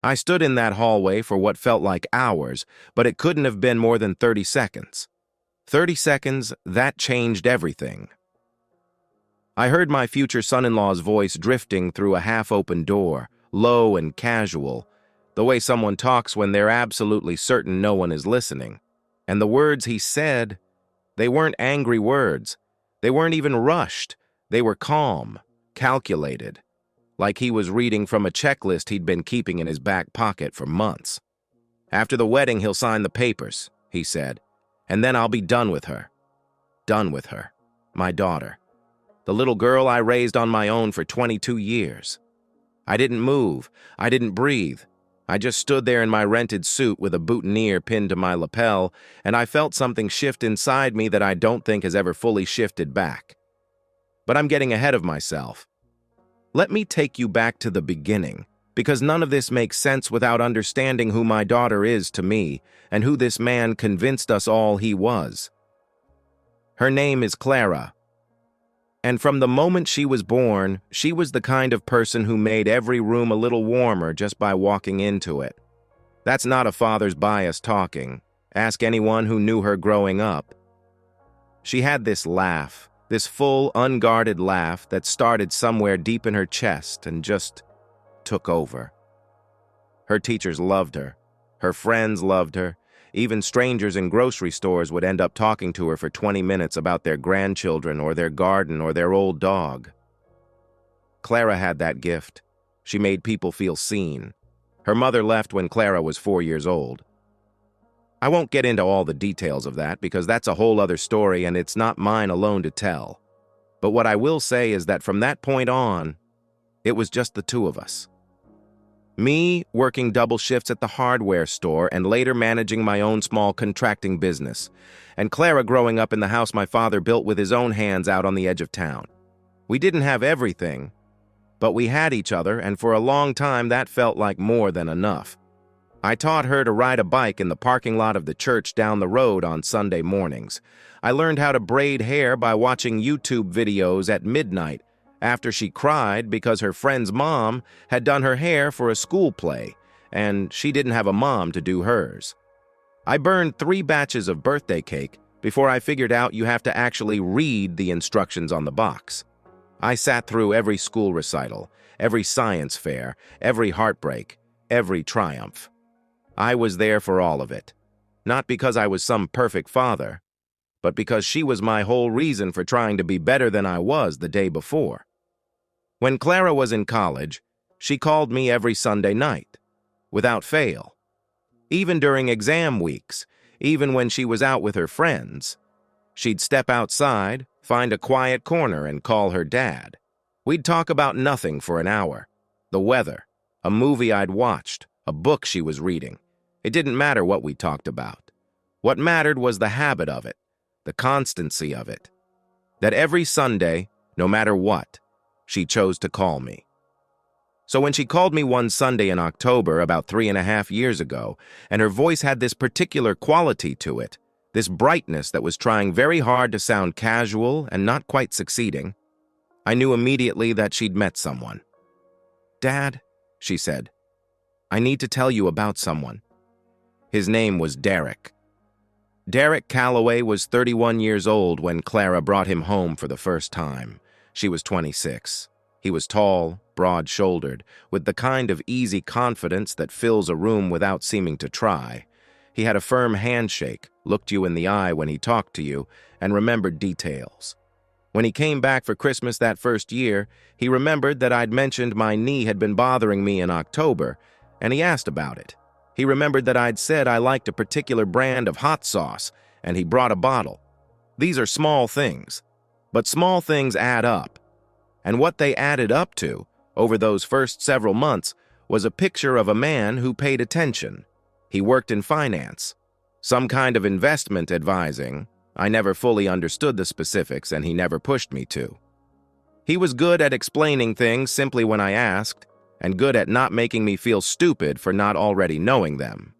I stood in that hallway for what felt like hours, but it couldn't have been more than 30 seconds. 30 seconds, that changed everything. I heard my future son-in-law's voice drifting through a half-open door, low and casual, the way someone talks when they're absolutely certain no one is listening. And the words he said, they weren't angry words. They weren't even rushed. They were calm, calculated, like he was reading from a checklist he'd been keeping in his back pocket for months. After the wedding, he'll sign the papers, he said, and then I'll be done with her. Done with her. My daughter. The little girl I raised on my own for 22 years. I didn't move. I didn't breathe. I just stood there in my rented suit with a boutonniere pinned to my lapel, and I felt something shift inside me that I don't think has ever fully shifted back. But I'm getting ahead of myself. Let me take you back to the beginning, because none of this makes sense without understanding who my daughter is to me and who this man convinced us all he was. Her name is Clara. And from the moment she was born, she was the kind of person who made every room a little warmer just by walking into it. That's not a father's bias talking. Ask anyone who knew her growing up. She had this laugh, this full, unguarded laugh that started somewhere deep in her chest and just took over. Her teachers loved her. Her friends loved her. Even strangers in grocery stores would end up talking to her for 20 minutes about their grandchildren or their garden or their old dog. Clara had that gift. She made people feel seen. Her mother left when Clara was 4 years old. I won't get into all the details of that because that's a whole other story and it's not mine alone to tell. But what I will say is that from that point on, it was just the two of us. Me working double shifts at the hardware store and later managing my own small contracting business, and Clara growing up in the house my father built with his own hands out on the edge of town. We didn't have everything, but we had each other, and for a long time that felt like more than enough. I taught her to ride a bike in the parking lot of the church down the road on Sunday mornings. I learned how to braid hair by watching YouTube videos at midnight, after she cried because her friend's mom had done her hair for a school play, and she didn't have a mom to do hers. I burned 3 batches of birthday cake before I figured out you have to actually read the instructions on the box. I sat through every school recital, every science fair, every heartbreak, every triumph. I was there for all of it, not because I was some perfect father, but because she was my whole reason for trying to be better than I was the day before. When Clara was in college, she called me every Sunday night, without fail. Even during exam weeks, even when she was out with her friends, she'd step outside, find a quiet corner, and call her dad. We'd talk about nothing for an hour. The weather, a movie I'd watched, a book she was reading. It didn't matter what we talked about. What mattered was the habit of it, the constancy of it. That every Sunday, no matter what, she chose to call me. So when she called me one Sunday in October, about 3.5 years ago, and her voice had this particular quality to it, this brightness that was trying very hard to sound casual and not quite succeeding, I knew immediately that she'd met someone. "Dad," she said, "I need to tell you about someone." His name was Derek. Derek Calloway was 31 years old when Clara brought him home for the first time. She was 26. He was tall, broad-shouldered, with the kind of easy confidence that fills a room without seeming to try. He had a firm handshake, looked you in the eye when he talked to you, and remembered details. When he came back for Christmas that first year, he remembered that I'd mentioned my knee had been bothering me in October, and he asked about it. He remembered that I'd said I liked a particular brand of hot sauce, and he brought a bottle. These are small things. But small things add up. And what they added up to, over those first several months, was a picture of a man who paid attention. He worked in finance. Some kind of investment advising. I never fully understood the specifics, and he never pushed me to. He was good at explaining things simply when I asked, and good at not making me feel stupid for not already knowing them.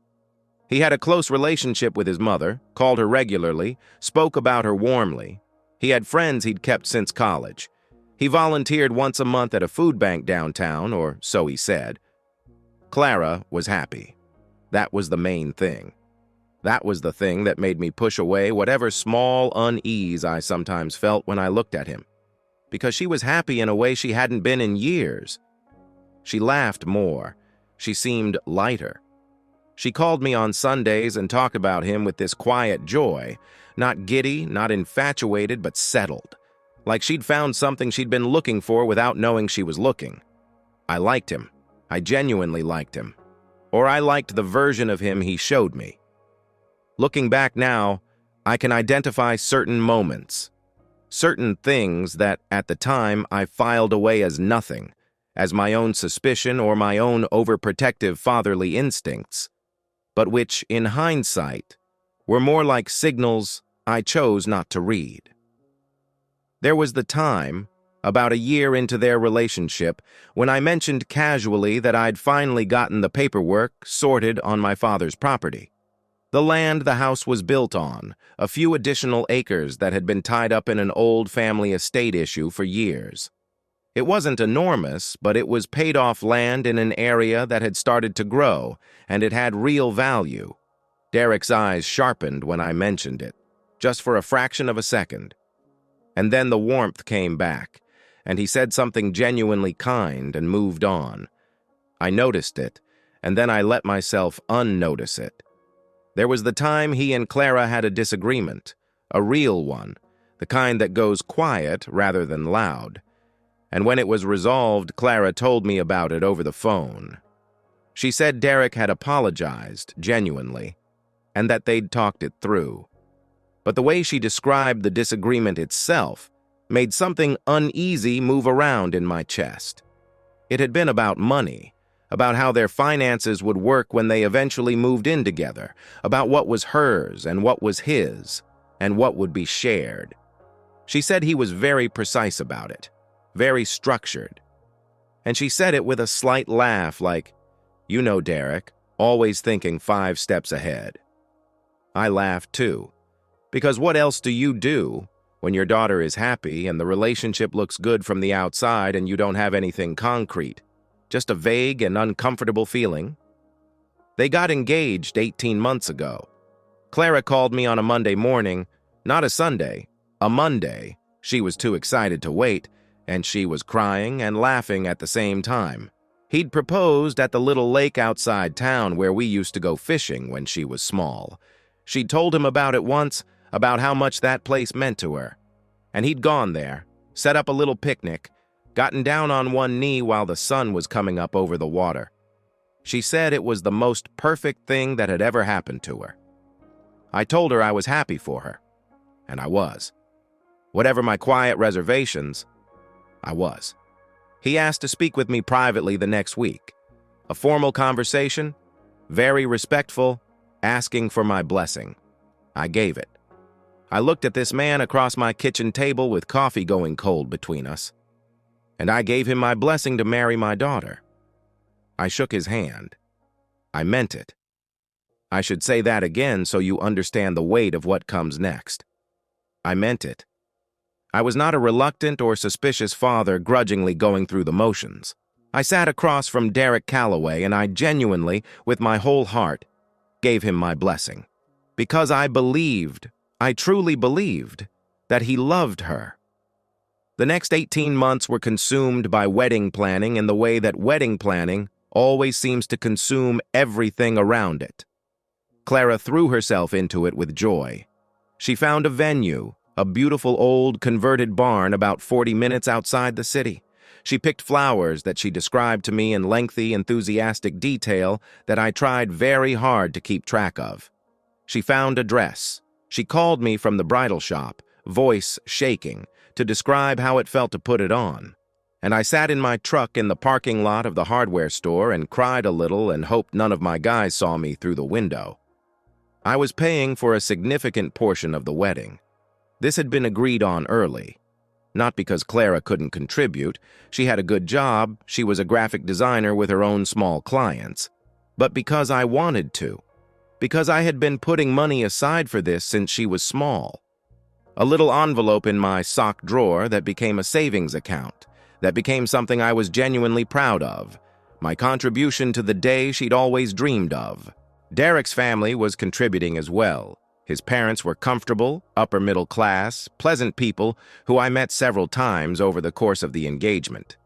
He had a close relationship with his mother, called her regularly, spoke about her warmly. He had friends he'd kept since college. He volunteered once a month at a food bank downtown, or so he said. Clara was happy. That was the main thing. That was the thing that made me push away whatever small unease I sometimes felt when I looked at him. Because she was happy in a way she hadn't been in years. She laughed more. She seemed lighter. She called me on Sundays and talked about him with this quiet joy, not giddy, not infatuated, but settled. Like she'd found something she'd been looking for without knowing she was looking. I liked him. I genuinely liked him. Or I liked the version of him he showed me. Looking back now, I can identify certain moments, certain things that, at the time, I filed away as nothing, as my own suspicion or my own overprotective fatherly instincts, but which, in hindsight, were more like signals I chose not to read. There was the time, about a year into their relationship, when I mentioned casually that I'd finally gotten the paperwork sorted on my father's property. The land the house was built on, a few additional acres that had been tied up in an old family estate issue for years. It wasn't enormous, but it was paid-off land in an area that had started to grow, and it had real value. Derek's eyes sharpened when I mentioned it, just for a fraction of a second. And then the warmth came back, and he said something genuinely kind and moved on. I noticed it, and then I let myself unnotice it. There was the time he and Clara had a disagreement, a real one, the kind that goes quiet rather than loud. And when it was resolved, Clara told me about it over the phone. She said Derek had apologized, genuinely, and that they'd talked it through. But the way she described the disagreement itself made something uneasy move around in my chest. It had been about money, about how their finances would work when they eventually moved in together, about what was hers and what was his, and what would be shared. She said he was very precise about it, very structured. And she said it with a slight laugh like, "You know, Derek, always thinking 5 steps ahead." I laughed too, because what else do you do when your daughter is happy and the relationship looks good from the outside and you don't have anything concrete? Just a vague and uncomfortable feeling. They got engaged 18 months ago. Clara called me on a Monday morning, not a Sunday, a Monday. She was too excited to wait, and she was crying and laughing at the same time. He'd proposed at the little lake outside town where we used to go fishing when she was small. She'd told him about it once, about how much that place meant to her. And he'd gone there, set up a little picnic, gotten down on one knee while the sun was coming up over the water. She said it was the most perfect thing that had ever happened to her. I told her I was happy for her, and I was. Whatever my quiet reservations, I was. He asked to speak with me privately the next week. A formal conversation, very respectful, asking for my blessing. I gave it. I looked at this man across my kitchen table with coffee going cold between us. And I gave him my blessing to marry my daughter. I shook his hand. I meant it. I should say that again so you understand the weight of what comes next. I meant it. I was not a reluctant or suspicious father grudgingly going through the motions. I sat across from Derek Calloway and I genuinely, with my whole heart, gave him my blessing. Because I believed, I truly believed, that he loved her. The next 18 months were consumed by wedding planning in the way that wedding planning always seems to consume everything around it. Clara threw herself into it with joy. She found a venue, a beautiful old converted barn about 40 minutes outside the city. She picked flowers that she described to me in lengthy, enthusiastic detail that I tried very hard to keep track of. She found a dress. She called me from the bridal shop, voice shaking, to describe how it felt to put it on. And I sat in my truck in the parking lot of the hardware store and cried a little and hoped none of my guys saw me through the window. I was paying for a significant portion of the wedding. This had been agreed on early. Not because Clara couldn't contribute. She had a good job. She was a graphic designer with her own small clients. But because I wanted to. Because I had been putting money aside for this since she was small. A little envelope in my sock drawer that became a savings account, that became something I was genuinely proud of, my contribution to the day she'd always dreamed of. Derek's family was contributing as well. His parents were comfortable, upper-middle class, pleasant people who I met several times over the course of the engagement.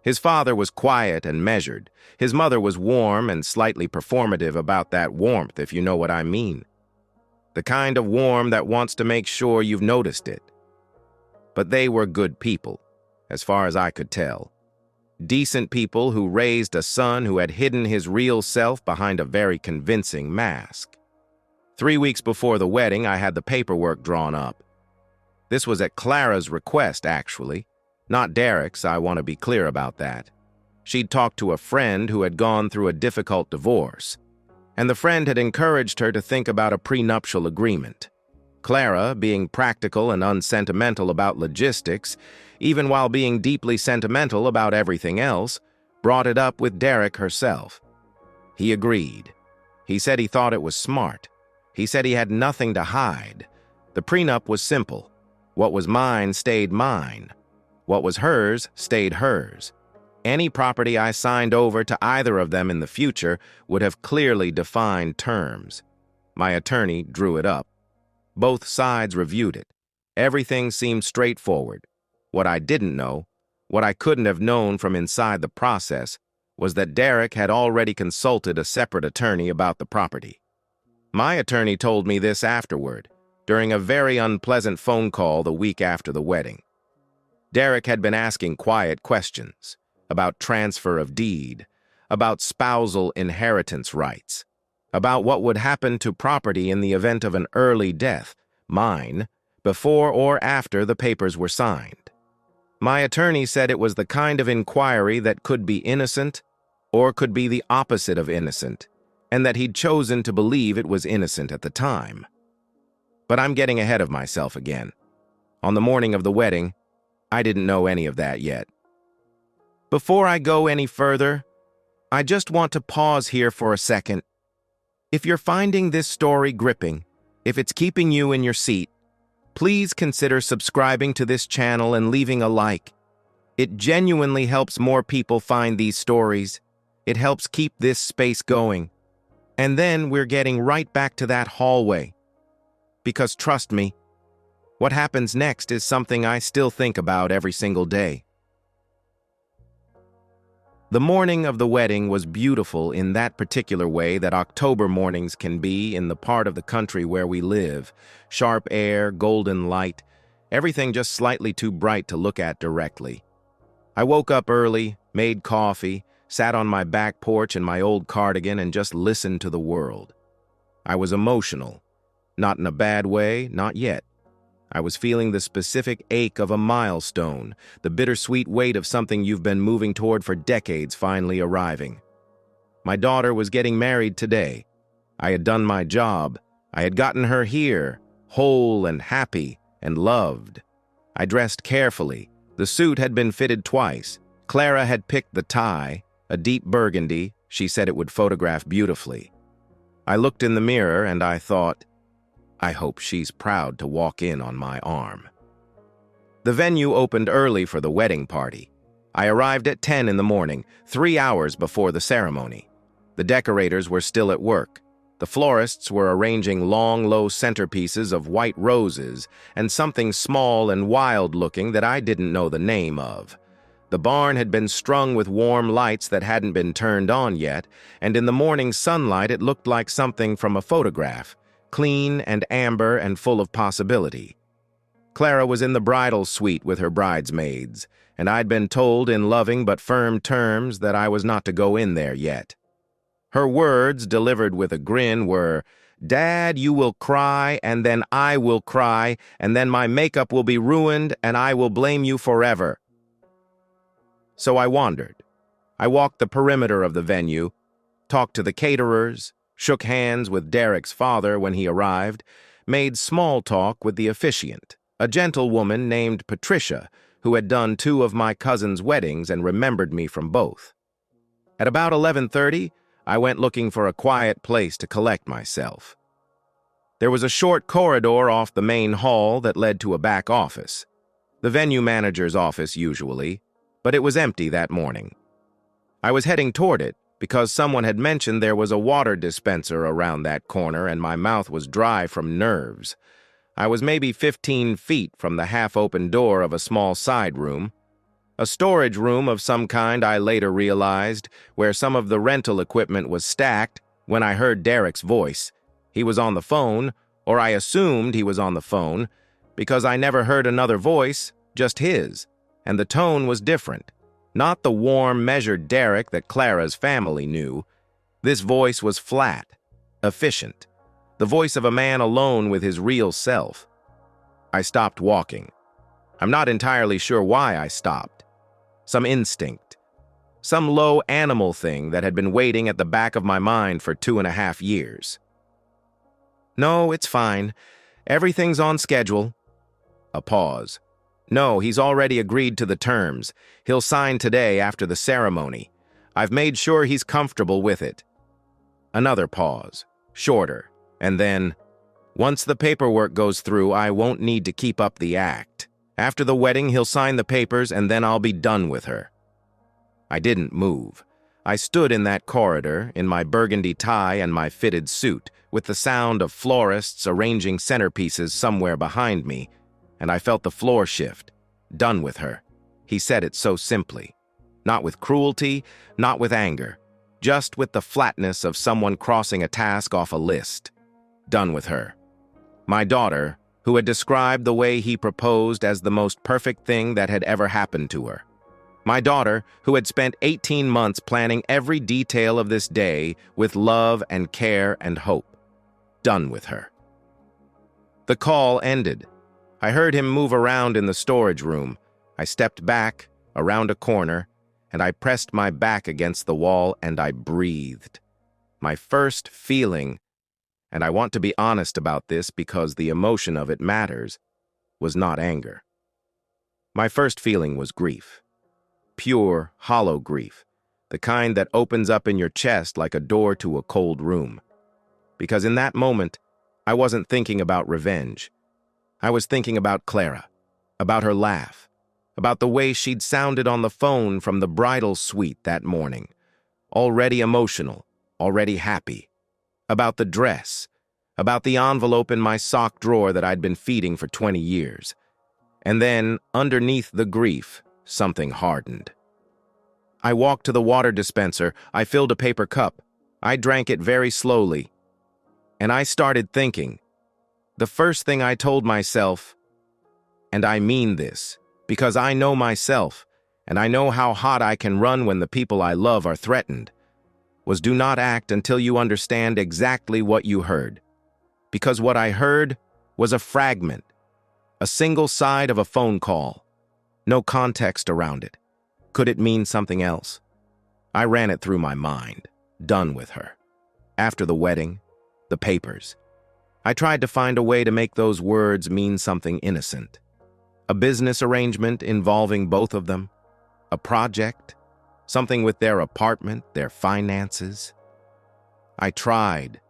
His father was quiet and measured. His mother was warm and slightly performative about that warmth, if you know what I mean. The kind of warm that wants to make sure you've noticed it. But they were good people, as far as I could tell. Decent people who raised a son who had hidden his real self behind a very convincing mask. 3 weeks before the wedding, I had the paperwork drawn up. This was at Clara's request, actually. Not Derek's, I want to be clear about that. She'd talked to a friend who had gone through a difficult divorce, and the friend had encouraged her to think about a prenuptial agreement. Clara, being practical and unsentimental about logistics, even while being deeply sentimental about everything else, brought it up with Derek herself. He agreed. He said he thought it was smart. He said he had nothing to hide. The prenup was simple. What was mine stayed mine. What was hers stayed hers. Any property I signed over to either of them in the future would have clearly defined terms. My attorney drew it up. Both sides reviewed it. Everything seemed straightforward. What I didn't know, what I couldn't have known from inside the process, was that Derek had already consulted a separate attorney about the property. My attorney told me this afterward, during a very unpleasant phone call the week after the wedding. Derek had been asking quiet questions about transfer of deed, about spousal inheritance rights, about what would happen to property in the event of an early death, mine, before or after the papers were signed. My attorney said it was the kind of inquiry that could be innocent or could be the opposite of innocent, and that he'd chosen to believe it was innocent at the time. But I'm getting ahead of myself again. On the morning of the wedding, I didn't know any of that yet. Before I go any further, I just want to pause here for a second. If you're finding this story gripping, if it's keeping you in your seat, please consider subscribing to this channel and leaving a like. It genuinely helps more people find these stories. It helps keep this space going. And then we're getting right back to that hallway. Because trust me, what happens next is something I still think about every single day. The morning of the wedding was beautiful in that particular way that October mornings can be in the part of the country where we live. Sharp air, golden light, everything just slightly too bright to look at directly. I woke up early, made coffee, sat on my back porch in my old cardigan and just listened to the world. I was emotional. Not in a bad way, not yet. I was feeling the specific ache of a milestone, the bittersweet weight of something you've been moving toward for decades finally arriving. My daughter was getting married today. I had done my job. I had gotten her here, whole and happy and loved. I dressed carefully. The suit had been fitted twice. Clara had picked the tie, a deep burgundy. She said it would photograph beautifully. I looked in the mirror and I thought, I hope she's proud to walk in on my arm. The venue opened early for the wedding party. I arrived at 10 in the morning, 3 hours before the ceremony. The decorators were still at work. The florists were arranging long, low centerpieces of white roses and something small and wild-looking that I didn't know the name of. The barn had been strung with warm lights that hadn't been turned on yet, and in the morning sunlight it looked like something from a photograph. Clean and amber and full of possibility. Clara was in the bridal suite with her bridesmaids, and I'd been told in loving but firm terms that I was not to go in there yet. Her words, delivered with a grin, were, "Dad, you will cry, and then I will cry, and then my makeup will be ruined, and I will blame you forever." So I wandered. I walked the perimeter of the venue, talked to the caterers, shook hands with Derek's father when he arrived, made small talk with the officiant, a gentlewoman named Patricia, who had done 2 of my cousin's weddings and remembered me from both. At about 11:30, I went looking for a quiet place to collect myself. There was a short corridor off the main hall that led to a back office, the venue manager's office usually, but it was empty that morning. I was heading toward it because someone had mentioned there was a water dispenser around that corner and my mouth was dry from nerves. I was maybe 15 feet from the half-open door of a small side room. A storage room of some kind, I later realized, where some of the rental equipment was stacked when I heard Derek's voice. He was on the phone, or I assumed he was on the phone, because I never heard another voice, just his, and the tone was different. Not the warm, measured Derek that Clara's family knew. This voice was flat, efficient, the voice of a man alone with his real self. I stopped walking. I'm not entirely sure why I stopped. Some instinct. Some low animal thing that had been waiting at the back of my mind for 2.5 years. No, it's fine. Everything's on schedule. A pause. No, he's already agreed to the terms. He'll sign today after the ceremony. I've made sure he's comfortable with it. Another pause. Shorter. And then, once the paperwork goes through, I won't need to keep up the act. After the wedding, he'll sign the papers and then I'll be done with her. I didn't move. I stood in that corridor, in my burgundy tie and my fitted suit, with the sound of florists arranging centerpieces somewhere behind me, and I felt the floor shift. Done with her. He said it so simply. Not with cruelty, not with anger. Just with the flatness of someone crossing a task off a list. Done with her. My daughter, who had described the way he proposed as the most perfect thing that had ever happened to her. My daughter, who had spent 18 months planning every detail of this day with love and care and hope. Done with her. The call ended. I heard him move around in the storage room. I stepped back, around a corner, and I pressed my back against the wall and I breathed. My first feeling, and I want to be honest about this because the emotion of it matters, was not anger. My first feeling was grief. Pure, hollow grief, the kind that opens up in your chest like a door to a cold room. Because in that moment, I wasn't thinking about revenge. I was thinking about Clara, about her laugh, about the way she'd sounded on the phone from the bridal suite that morning. Already emotional, already happy. About the dress, about the envelope in my sock drawer that I'd been feeding for 20 years. And then, underneath the grief, something hardened. I walked to the water dispenser. I filled a paper cup. I drank it very slowly. And I started thinking. The first thing I told myself, and I mean this, because I know myself, and I know how hot I can run when the people I love are threatened, was do not act until you understand exactly what you heard. Because what I heard was a fragment, a single side of a phone call. No context around it. Could it mean something else? I ran it through my mind. Done with her. After the wedding, the papers. I tried to find a way to make those words mean something innocent. A business arrangement involving both of them. A project. Something with their apartment, their finances. I tried.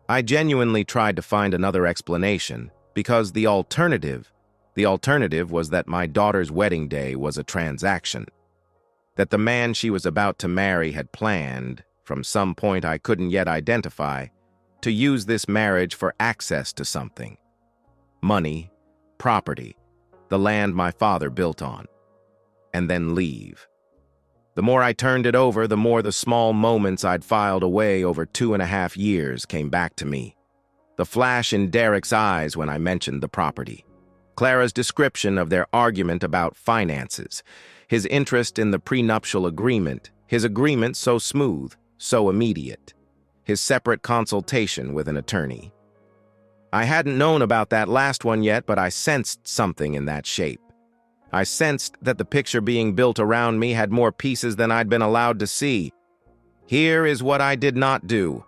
I genuinely tried to find another explanation because the alternative was that my daughter's wedding day was a transaction. That the man she was about to marry had planned, from some point I couldn't yet identify, to use this marriage for access to something. Money, property, the land my father built on, and then leave. The more I turned it over, the more the small moments I'd filed away over 2.5 years came back to me. The flash in Derek's eyes when I mentioned the property. Clara's description of their argument about finances. His interest in the prenuptial agreement. His agreement so smooth, so immediate. His separate consultation with an attorney. I hadn't known about that last one yet, but I sensed something in that shape. I sensed that the picture being built around me had more pieces than I'd been allowed to see. Here is what I did not do.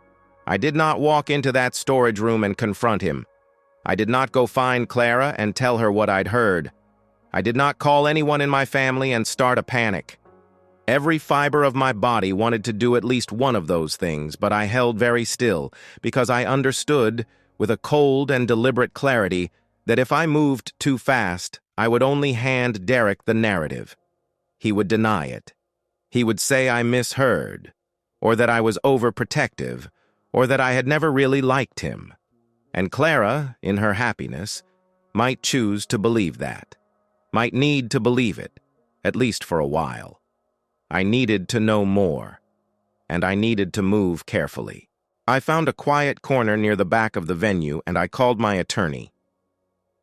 I did not walk into that storage room and confront him. I did not go find Clara and tell her what I'd heard. I did not call anyone in my family and start a panic. Every fiber of my body wanted to do at least one of those things, but I held very still because I understood, with a cold and deliberate clarity, that if I moved too fast, I would only hand Derek the narrative. He would deny it. He would say I misheard, or that I was overprotective, or that I had never really liked him. And Clara, in her happiness, might choose to believe that, might need to believe it, at least for a while. I needed to know more, and I needed to move carefully. I found a quiet corner near the back of the venue, and I called my attorney.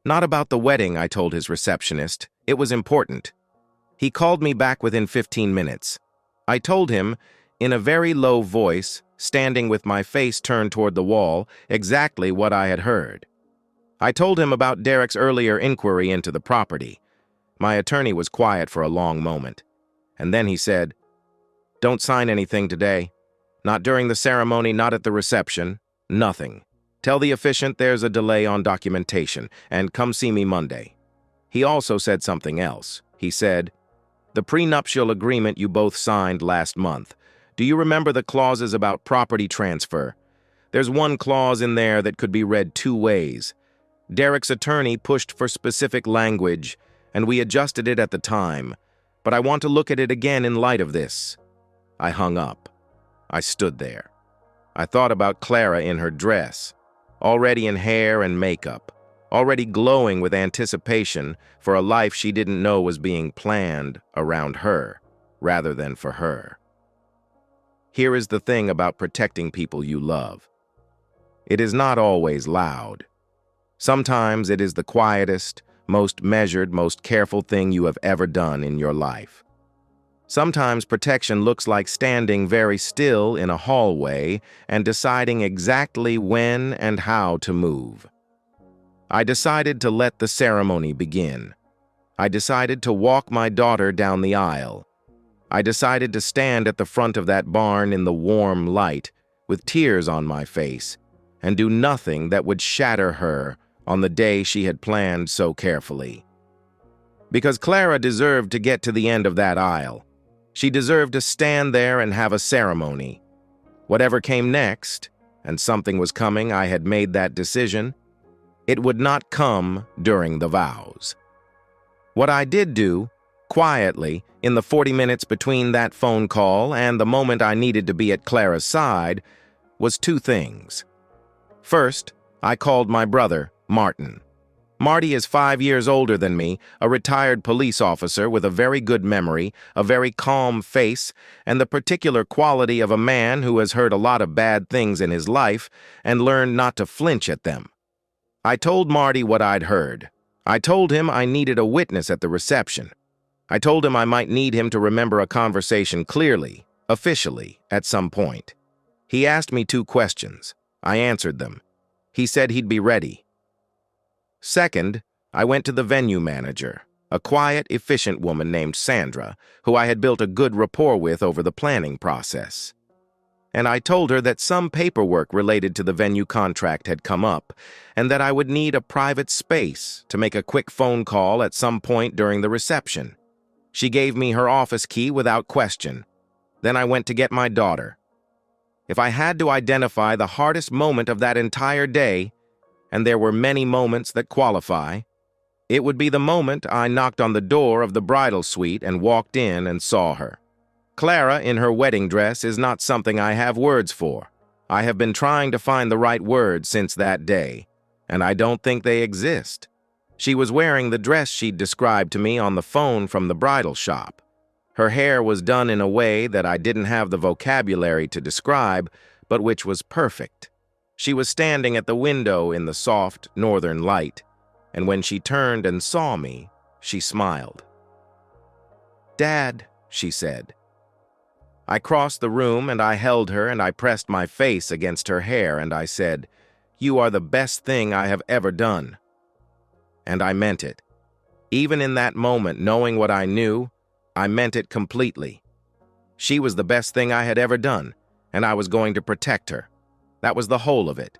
Not about the wedding, I told his receptionist. It was important. He called me back within 15 minutes. I told him, in a very low voice, standing with my face turned toward the wall, exactly what I had heard. I told him about Derek's earlier inquiry into the property. My attorney was quiet for a long moment, and then he said, "Don't sign anything today. Not during the ceremony, not at the reception. Nothing. Tell the officiant there's a delay on documentation, and come see me Monday." He also said something else. He said, "The prenuptial agreement you both signed last month. Do you remember the clauses about property transfer? There's one clause in there that could be read two ways. Derek's attorney pushed for specific language, and we adjusted it at the time, but I want to look at it again in light of this." I hung up. I stood there. I thought about Clara in her dress, already in hair and makeup, already glowing with anticipation for a life she didn't know was being planned around her, rather than for her. Here is the thing about protecting people you love. It is not always loud. Sometimes it is the quietest, most measured, most careful thing you have ever done in your life. Sometimes protection looks like standing very still in a hallway and deciding exactly when and how to move. I decided to let the ceremony begin. I decided to walk my daughter down the aisle. I decided to stand at the front of that barn in the warm light, with tears on my face, and do nothing that would shatter her on the day she had planned so carefully. Because Clara deserved to get to the end of that aisle. She deserved to stand there and have a ceremony. Whatever came next, and something was coming, I had made that decision, it would not come during the vows. What I did do, quietly, in the 40 minutes between that phone call and the moment I needed to be at Clara's side, was two things. First, I called my brother, Martin. Marty is 5 years older than me, a retired police officer with a very good memory, a very calm face, and the particular quality of a man who has heard a lot of bad things in his life and learned not to flinch at them. I told Marty what I'd heard. I told him I needed a witness at the reception. I told him I might need him to remember a conversation clearly, officially, at some point. He asked me 2 questions. I answered them. He said he'd be ready. Second, I went to the venue manager, a quiet, efficient woman named Sandra, who I had built a good rapport with over the planning process. And I told her that some paperwork related to the venue contract had come up, and that I would need a private space to make a quick phone call at some point during the reception. She gave me her office key without question. Then I went to get my daughter. If I had to identify the hardest moment of that entire day, and there were many moments that qualify, it would be the moment I knocked on the door of the bridal suite and walked in and saw her. Clara in her wedding dress is not something I have words for. I have been trying to find the right words since that day, and I don't think they exist. She was wearing the dress she'd described to me on the phone from the bridal shop. Her hair was done in a way that I didn't have the vocabulary to describe, but which was perfect. She was standing at the window in the soft northern light, and when she turned and saw me, she smiled. "Dad," she said. I crossed the room and I held her and I pressed my face against her hair and I said, "You are the best thing I have ever done." And I meant it. Even in that moment, knowing what I knew, I meant it completely. She was the best thing I had ever done, and I was going to protect her. That was the whole of it.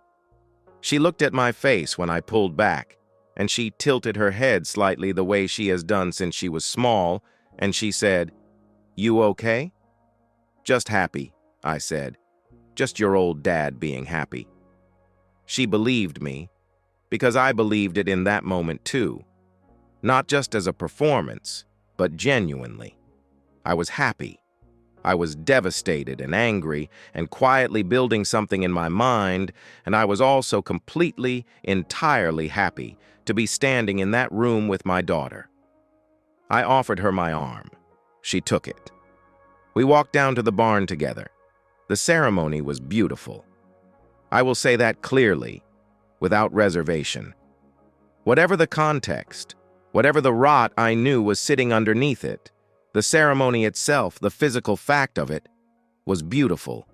She looked at my face when I pulled back, and she tilted her head slightly the way she has done since she was small, and she said, "You okay?" "Just happy," I said. "Just your old dad being happy." She believed me, because I believed it in that moment too. Not just as a performance, but genuinely. I was happy. I was devastated and angry and quietly building something in my mind, and I was also completely, entirely happy to be standing in that room with my daughter. I offered her my arm. She took it. We walked down to the barn together. The ceremony was beautiful. I will say that clearly, without reservation. Whatever the context, whatever the rot I knew was sitting underneath it, the ceremony itself, the physical fact of it, was beautiful.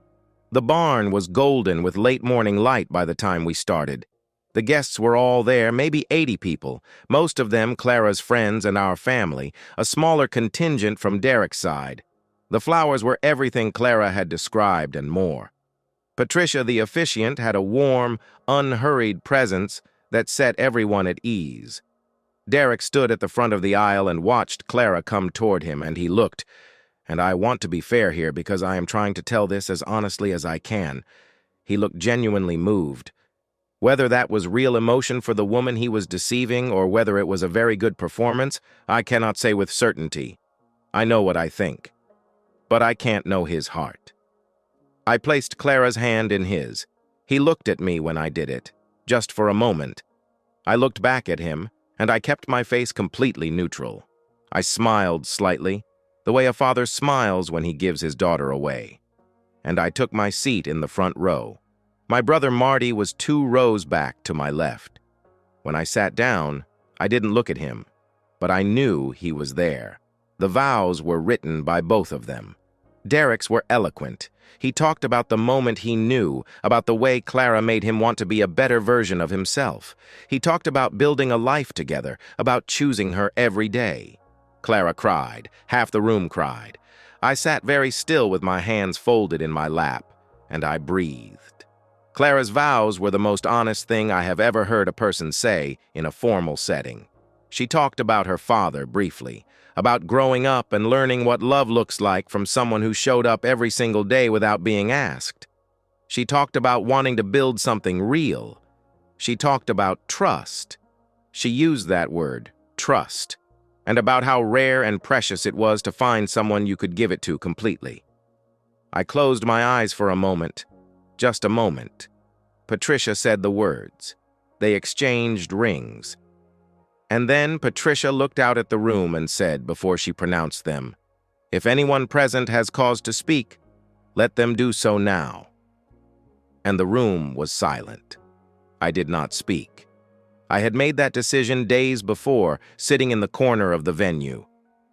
The barn was golden with late morning light by the time we started. The guests were all there, maybe 80 people, most of them Clara's friends and our family, a smaller contingent from Derek's side. The flowers were everything Clara had described and more. Patricia, the officiant, had a warm, unhurried presence that set everyone at ease. Derek stood at the front of the aisle and watched Clara come toward him, and he looked, and I want to be fair here because I am trying to tell this as honestly as I can. He looked genuinely moved. Whether that was real emotion for the woman he was deceiving or whether it was a very good performance, I cannot say with certainty. I know what I think, but I can't know his heart. I placed Clara's hand in his. He looked at me when I did it, just for a moment. I looked back at him, and I kept my face completely neutral. I smiled slightly, the way a father smiles when he gives his daughter away. And I took my seat in the front row. My brother Marty was 2 rows back to my left. When I sat down, I didn't look at him, but I knew he was there. The vows were written by both of them. Derek's were eloquent. He talked about the moment he knew, about the way Clara made him want to be a better version of himself. He talked about building a life together, about choosing her every day. Clara cried. Half the room cried. I sat very still with my hands folded in my lap, and I breathed. Clara's vows were the most honest thing I have ever heard a person say in a formal setting. She talked about her father briefly, about growing up and learning what love looks like from someone who showed up every single day without being asked. She talked about wanting to build something real. She talked about trust. She used that word, trust, and about how rare and precious it was to find someone you could give it to completely. I closed my eyes for a moment, just a moment. Patricia said the words. They exchanged rings. And then Patricia looked out at the room and said, before she pronounced them, "If anyone present has cause to speak, let them do so now." And the room was silent. I did not speak. I had made that decision days before, sitting in the corner of the venue.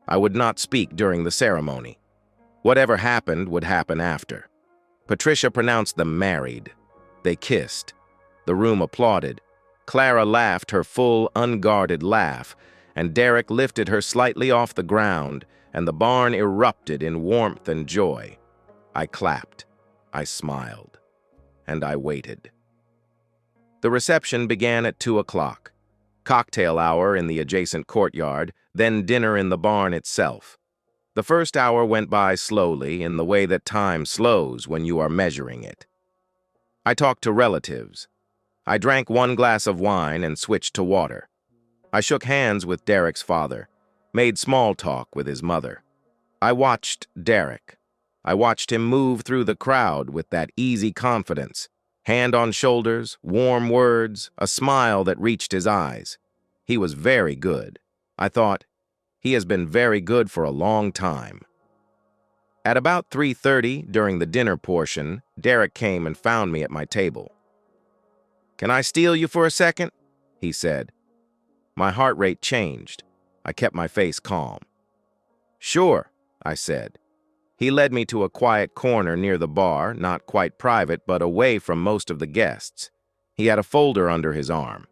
I would not speak during the ceremony. Whatever happened would happen after. Patricia pronounced them married. They kissed. The room applauded. Clara laughed her full, unguarded laugh, and Derek lifted her slightly off the ground, and the barn erupted in warmth and joy. I clapped. I smiled. And I waited. The reception began at 2 o'clock. Cocktail hour in the adjacent courtyard, then dinner in the barn itself. The first hour went by slowly in the way that time slows when you are measuring it. I talked to relatives. I drank 1 glass of wine and switched to water. I shook hands with Derek's father, made small talk with his mother. I watched Derek. I watched him move through the crowd with that easy confidence, hand on shoulders, warm words, a smile that reached his eyes. He was very good. I thought, he has been very good for a long time. At about 3:30, during the dinner portion, Derek came and found me at my table. "Can I steal you for a second?" he said. My heart rate changed. I kept my face calm. "Sure," I said. He led me to a quiet corner near the bar, not quite private, but away from most of the guests. He had a folder under his arm.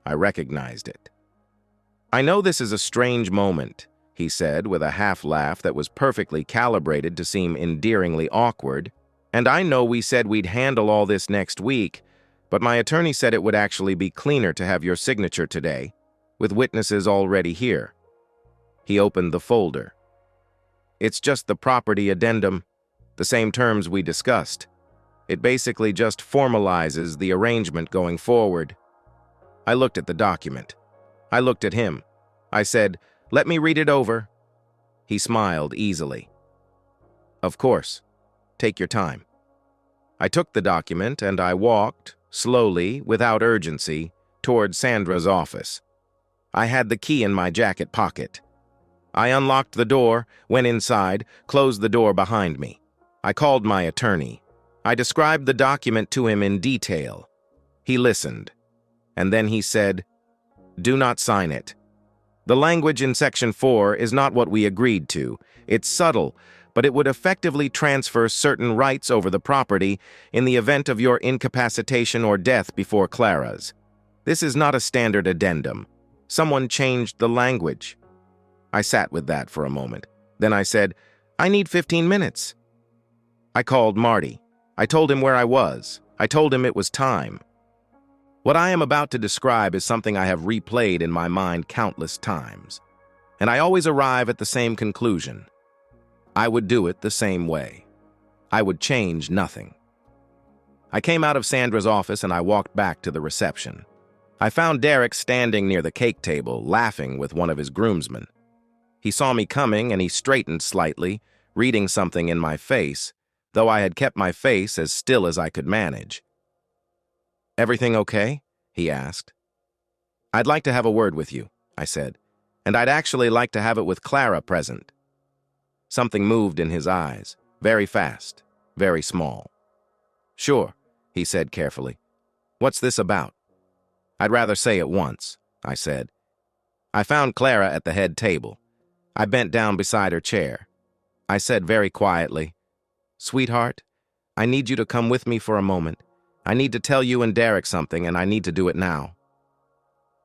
I recognized it. "I know this is a strange moment," he said with a half-laugh that was perfectly calibrated to seem endearingly awkward, "and I know we said we'd handle all this next week, but my attorney said it would actually be cleaner to have your signature today, with witnesses already here." He opened the folder. "It's just the property addendum, the same terms we discussed. It basically just formalizes the arrangement going forward." I looked at the document. I looked at him. I said, "Let me read it over." He smiled easily. Of course. Take your time. I took the document and I walked, slowly, without urgency, toward Sandra's office. I had the key in my jacket pocket. I unlocked the door, went inside, closed the door behind me. I called my attorney. I described the document to him in detail. He listened, and then he said, "Do not sign it. The language in Section 4 is not what we agreed to. It's subtle, but it would effectively transfer certain rights over the property in the event of your incapacitation or death before Clara's. This is not a standard addendum. Someone changed the language." I sat with that for a moment. Then I said, "I need 15 minutes. I called Marty. I told him where I was. I told him it was time. What I am about to describe is something I have replayed in my mind countless times, and I always arrive at the same conclusion. I would do it the same way. I would change nothing. I came out of Sandra's office and I walked back to the reception. I found Derek standing near the cake table, laughing with one of his groomsmen. He saw me coming and he straightened slightly, reading something in my face, though I had kept my face as still as I could manage. "Everything okay?" he asked. "I'd like to have a word with you," I said, "and I'd actually like to have it with Clara present." Something moved in his eyes, very fast, very small. "Sure," he said carefully. "What's this about?" "I'd rather say it once," I said. I found Clara at the head table. I bent down beside her chair. I said very quietly, "Sweetheart, I need you to come with me for a moment. I need to tell you and Derek something, and I need to do it now."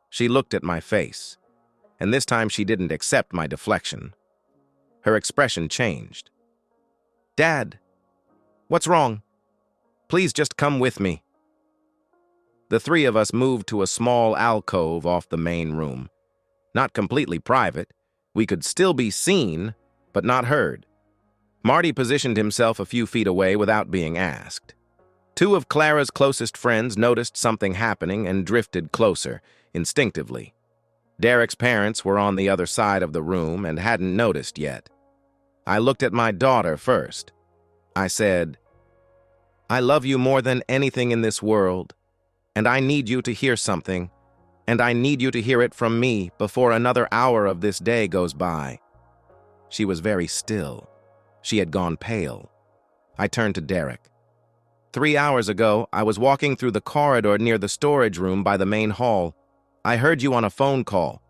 She looked at my face, and this time she didn't accept my deflection. Her expression changed. "Dad, what's wrong? Please just come with me." The three of us moved to a small alcove off the main room. Not completely private. We could still be seen, but not heard. Marty positioned himself a few feet away without being asked. Two of Clara's closest friends noticed something happening and drifted closer, instinctively. Derek's parents were on the other side of the room and hadn't noticed yet. I looked at my daughter first. I said, "I love you more than anything in this world, and I need you to hear something, and I need you to hear it from me before another hour of this day goes by." She was very still. She had gone pale. I turned to Derek. 3 hours ago, I was walking through the corridor near the storage room by the main hall. I heard you on a phone call.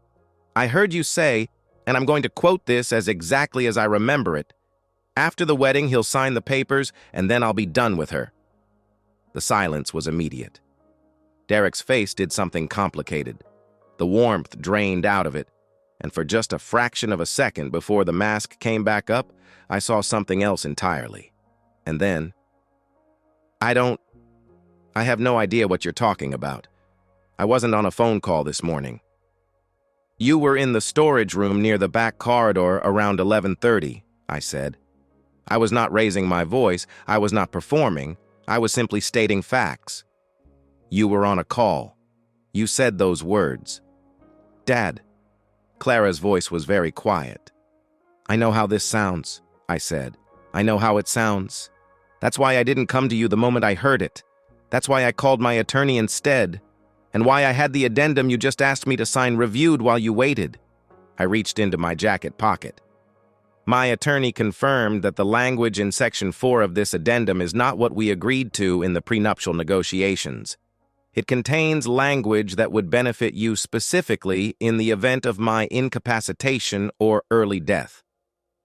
I heard you say, and I'm going to quote this as exactly as I remember it, "After the wedding, he'll sign the papers, and then I'll be done with her." The silence was immediate. Derek's face did something complicated. The warmth drained out of it, and for just a fraction of a second before the mask came back up, I saw something else entirely. And then, I have no idea what you're talking about. I wasn't on a phone call this morning. You were in the storage room near the back corridor around 11:30, I said. I was not raising my voice, I was not performing, I was simply stating facts. You were on a call. You said those words. Dad. Clara's voice was very quiet. "I know how this sounds," I said. "I know how it sounds. That's why I didn't come to you the moment I heard it. That's why I called my attorney instead, and why I had the addendum you just asked me to sign reviewed while you waited." I reached into my jacket pocket. My attorney confirmed that the language in Section 4 of this addendum is not what we agreed to in the prenuptial negotiations. It contains language that would benefit you specifically in the event of my incapacitation or early death.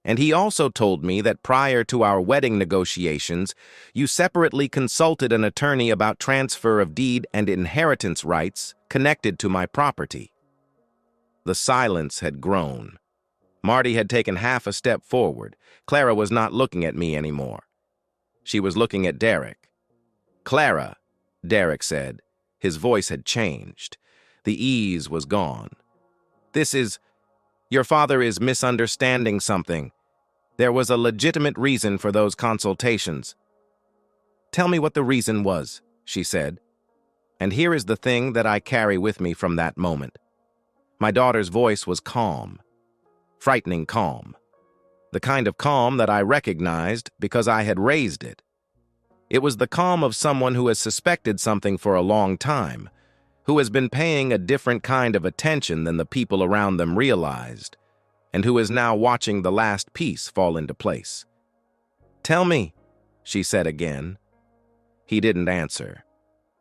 And he also told me that prior to our wedding negotiations, you separately consulted an attorney about transfer of deed and inheritance rights connected to my property. The silence had grown. Marty had taken half a step forward. Clara was not looking at me anymore. She was looking at Derek. "Clara," Derek said. His voice had changed. The ease was gone. Your father is misunderstanding something. There was a legitimate reason for those consultations." "Tell me what the reason was," she said. And here is the thing that I carry with me from that moment. My daughter's voice was calm, frightening calm. the kind of calm that I recognized because I had raised it. It was the calm of someone who has suspected something for a long time, who has been paying a different kind of attention than the people around them realized, and who is now watching the last piece fall into place. "Tell me," she said again. He didn't answer.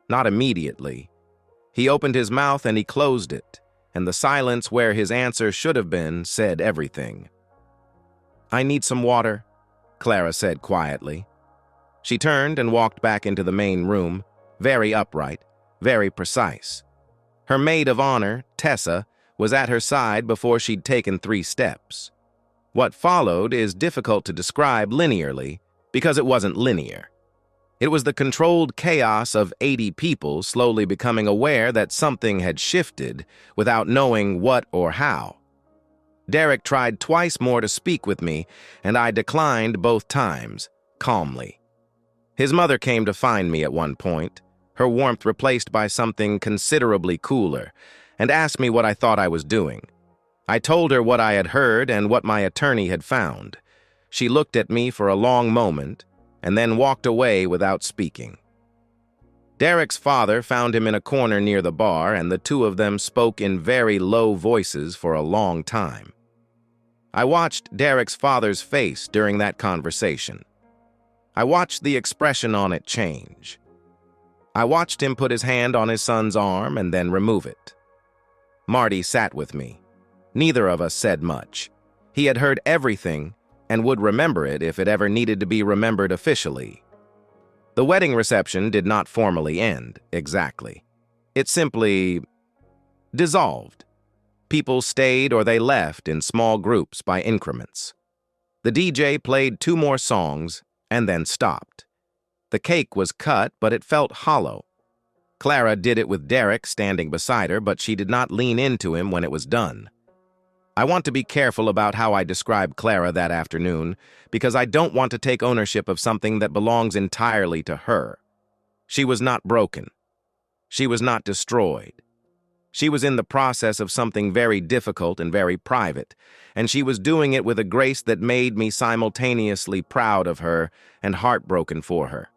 Not immediately. He opened his mouth and he closed it, and the silence where his answer should have been said everything. "I need some water," Clara said quietly. She turned and walked back into the main room, very upright, very precise. Her maid of honor, Tessa, was at her side before she'd taken 3 steps. What followed is difficult to describe linearly because it wasn't linear. It was the controlled chaos of 80 people slowly becoming aware that something had shifted without knowing what or how. Derek tried twice more to speak with me, and I declined both times, calmly. His mother came to find me at one point, her warmth replaced by something considerably cooler, and asked me what I thought I was doing. I told her what I had heard and what my attorney had found. She looked at me for a long moment, and then walked away without speaking. Derek's father found him in a corner near the bar, and the two of them spoke in very low voices for a long time. I watched Derek's father's face during that conversation. I watched the expression on it change. I watched him put his hand on his son's arm and then remove it. Marty sat with me. Neither of us said much. He had heard everything and would remember it if it ever needed to be remembered officially. The wedding reception did not formally end, exactly. It simply dissolved. People stayed or they left in small groups by increments. The DJ played 2 more songs and then stopped. The cake was cut, but it felt hollow. Clara did it with Derek standing beside her, but she did not lean into him when it was done. I want to be careful about how I describe Clara that afternoon, because I don't want to take ownership of something that belongs entirely to her. She was not broken. She was not destroyed. She was in the process of something very difficult and very private, and she was doing it with a grace that made me simultaneously proud of her and heartbroken for her.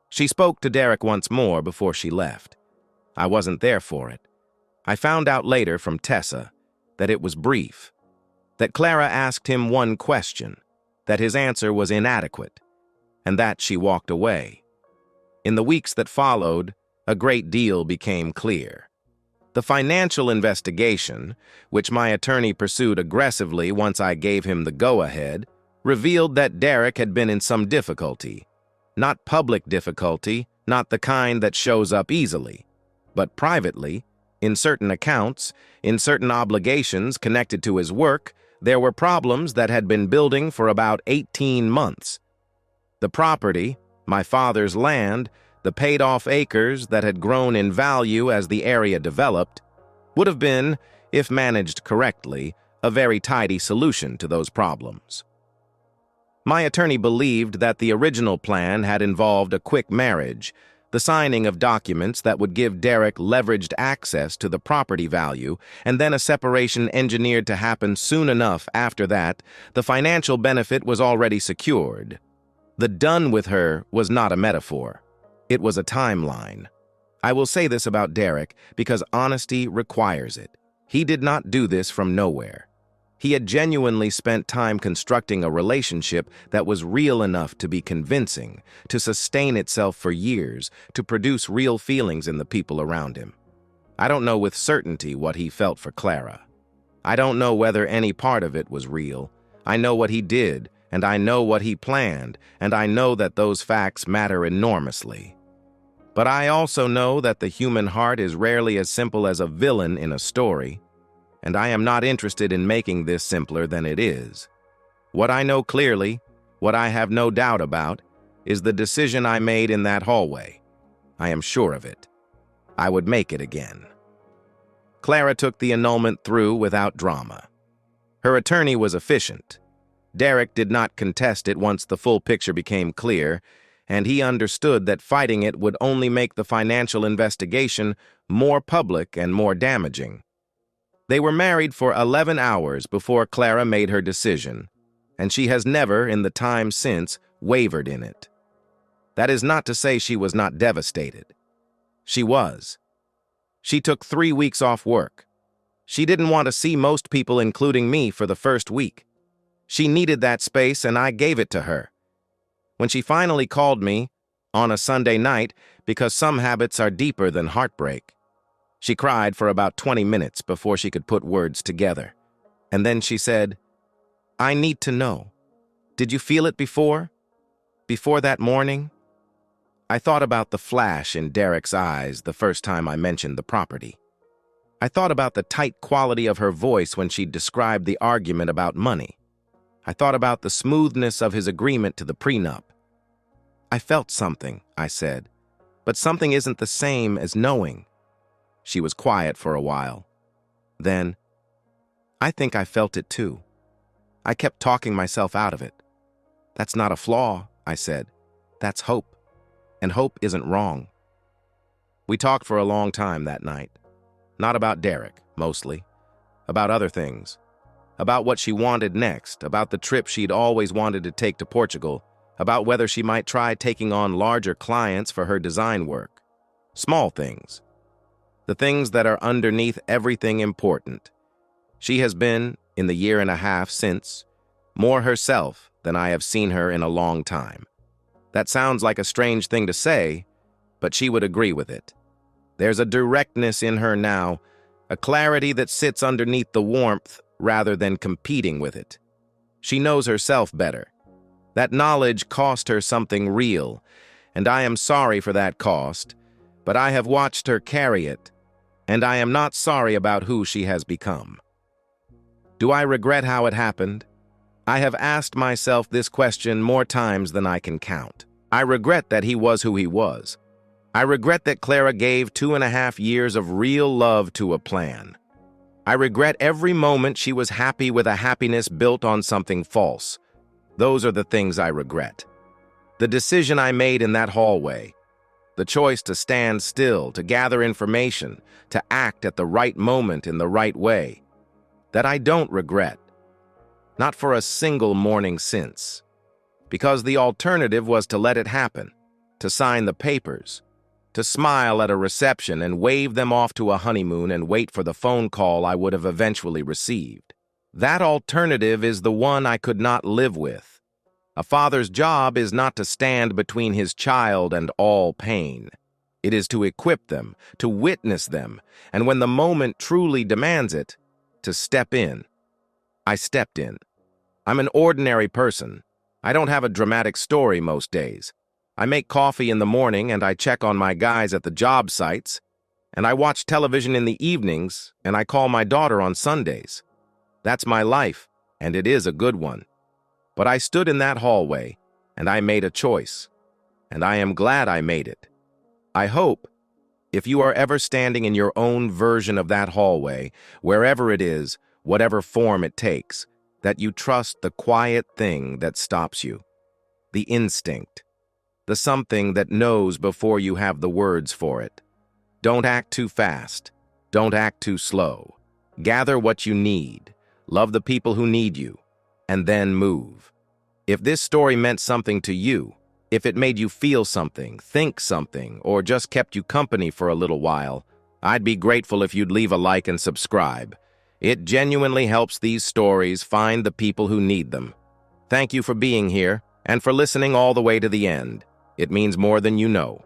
She spoke to Derek once more before she left. I wasn't there for it. I found out later from Tessa that it was brief, that Clara asked him one question, that his answer was inadequate, and that she walked away. In the weeks that followed, a great deal became clear. The financial investigation, which my attorney pursued aggressively once I gave him the go-ahead, revealed that Derek had been in some difficulty. Not public difficulty, not the kind that shows up easily, but privately. In certain accounts, in certain obligations connected to his work, there were problems that had been building for about 18 months. The property, my father's land, the paid-off acres that had grown in value as the area developed, would have been, if managed correctly, a very tidy solution to those problems. My attorney believed that the original plan had involved a quick marriage, the signing of documents that would give Derek leveraged access to the property value, and then a separation engineered to happen soon enough after that the financial benefit was already secured. The done with her was not a metaphor. It was a timeline. I will say this about Derek because honesty requires it. He did not do this from nowhere. He had genuinely spent time constructing a relationship that was real enough to be convincing, to sustain itself for years, to produce real feelings in the people around him. I don't know with certainty what he felt for Clara. I don't know whether any part of it was real. I know what he did, and I know what he planned, and I know that those facts matter enormously. But I also know that the human heart is rarely as simple as a villain in a story, and I am not interested in making this simpler than it is. What I know clearly, what I have no doubt about, is the decision I made in that hallway. I am sure of it. I would make it again. Clara took the annulment through without drama. Her attorney was efficient. Derek did not contest it once the full picture became clear, and he understood that fighting it would only make the financial investigation more public and more damaging. They were married for 11 hours before Clara made her decision, and she has never, in the time since, wavered in it. That is not to say she was not devastated. She was. She took 3 weeks off work. She didn't want to see most people, including me, for the first week. She needed that space, and I gave it to her. When she finally called me, on a Sunday night, because some habits are deeper than heartbreak, she cried for about 20 minutes before she could put words together. And then she said, "I need to know. Did you feel it before? Before that morning?" I thought about the flash in Derek's eyes the first time I mentioned the property. I thought about the tight quality of her voice when she described the argument about money. I thought about the smoothness of his agreement to the prenup. "I felt something," I said, "but something isn't the same as knowing." She was quiet for a while. Then, "I think I felt it too. I kept talking myself out of it." "That's not a flaw," I said. "That's hope. And hope isn't wrong." We talked for a long time that night. Not about Derek, mostly. About other things. About what she wanted next, about the trip she'd always wanted to take to Portugal, about whether she might try taking on larger clients for her design work. Small things. The things that are underneath everything important. She has been, in the year and a half since, more herself than I have seen her in a long time. That sounds like a strange thing to say, but she would agree with it. There's a directness in her now, a clarity that sits underneath the warmth rather than competing with it. She knows herself better. That knowledge cost her something real, and I am sorry for that cost, but I have watched her carry it, and I am not sorry about who she has become. Do I regret how it happened? I have asked myself this question more times than I can count. I regret that he was who he was. I regret that Clara gave 2.5 years of real love to a plan. I regret every moment she was happy with a happiness built on something false. Those are the things I regret. The decision I made in that hallway, the choice to stand still, to gather information, to act at the right moment in the right way, that I don't regret. Not for a single morning since. Because the alternative was to let it happen, to sign the papers, to smile at a reception and wave them off to a honeymoon and wait for the phone call I would have eventually received. That alternative is the one I could not live with. A father's job is not to stand between his child and all pain. It is to equip them, to witness them, and when the moment truly demands it, to step in. I stepped in. I'm an ordinary person. I don't have a dramatic story most days. I make coffee in the morning and I check on my guys at the job sites, and I watch television in the evenings, and I call my daughter on Sundays. That's my life, and it is a good one. But I stood in that hallway, and I made a choice, and I am glad I made it. I hope, if you are ever standing in your own version of that hallway, wherever it is, whatever form it takes, that you trust the quiet thing that stops you, the instinct, the something that knows before you have the words for it. Don't act too fast. Don't act too slow. Gather what you need. Love the people who need you, and then move. If this story meant something to you, if it made you feel something, think something, or just kept you company for a little while, I'd be grateful if you'd leave a like and subscribe. It genuinely helps these stories find the people who need them. Thank you for being here and for listening all the way to the end. It means more than you know.